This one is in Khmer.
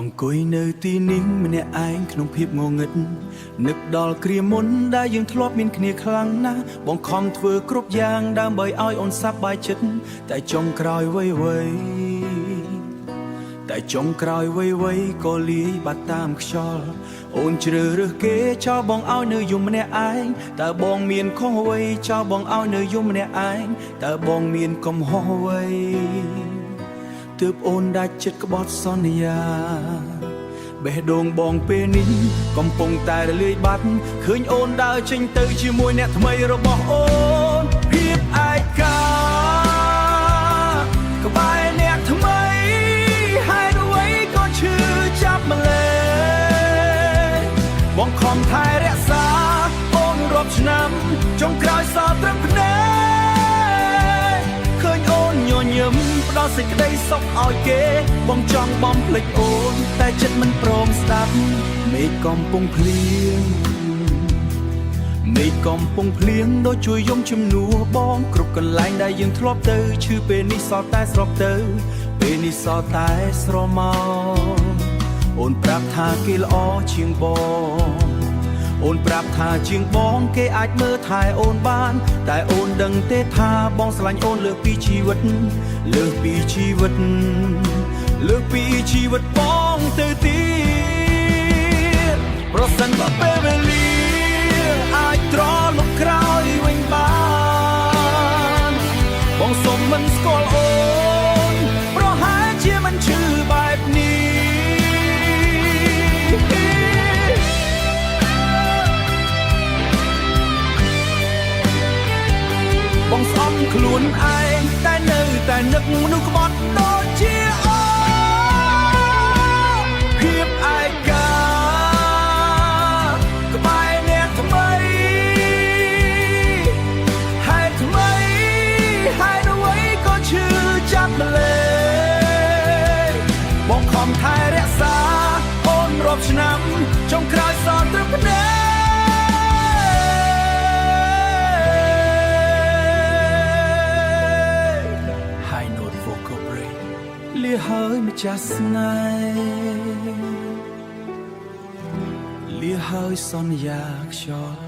អង្គុយនៅទីនេះម្នាក់ឯងក្នុងភាពងងឹតនឹកដល់គ្រាមុនដែលយើងធ្លាប់មានគ្នាខ្លាំងណាស់បងខំធ្វើគ្រប់យ៉ាងដើម្បីឲ្យអូនសប្បាយចិត្តតែចុងក្រោយវ័យតែចុងក្រោយវ័យក៏លាយបាត់តាមខ្យល់អូនជ្រើសរើសគេចោលបងឲ្យនៅយំម្នាក់ឯងតើបងមានខុសអ្វីចោលបងឲ្យនៅយំម្នាក់ឯងតើបងមានកំហុសអ្វីទើបអូនដាច់ចិត្តក្បត់សន្យាបេះដូងបងពេលនេះកំពុងតែរលាយបាត់ឃើញអូនដើរចេញទៅជាមួយអ្នកថ្មីរបស់អូនភាពឯកាក្បែរអ្នកថ្មីហើយអ្វីក៏ឈឺចាប់ម្លេះបងខំថែរក្សាអូនរាប់ឆ្នាំចុងក្រោយសល់ត្រឹមភ្នែកឃើញអូនញញឹមផ្ដល់សេចក្តីសុខឲ្យគេបងចង់បំភ្លេចអូនតែចិត្តមិនព្រមស្ដាប់មេឃកំពុងភ្លៀងមេឃកំពុងភ្លៀងដូចជួយយំជំនួសបងគ្រប់កន្លែងដែលយើងធ្លាប់ទៅឈឺពេលនេះសល់តែស្របទៅពេលនេះសល់តែស្រមោលអូនប្រាប់ថាគេល្អជាងបងអូនប្រាប់ថាជាងបងគេអាចមើលថែអូនបានតែអូនដឹងទេថាបងស្រឡាញ់អូនលើសពីជីវិតលើសពីជីវិតលើសពីជីវិតបងទៅទៀតប្រសិនបើពេលវេលាអាចត្រឡប់ក្រោយវិញបានបងសូមមិនស្គាល់អូនប្រហែលជាមិនឈឺបែបនេះបងស្អប់ខ្លួនឯងតែនៅតែនឹកមនុស្សក្បត់ដូចជាអូនភាពឯកាក្បែរអ្នកថ្មីហើយថ្មីហើយអ្វីក៏ឈឺចាប់ម្លេះបងខំថែរក្សាអូនរាប់ឆ្នាំចុងក្រោយសល់ត្រឹមភ្នែកលាហើយម្ចាស់ស្នេហ៍លាហើយសន្យាខ្យល់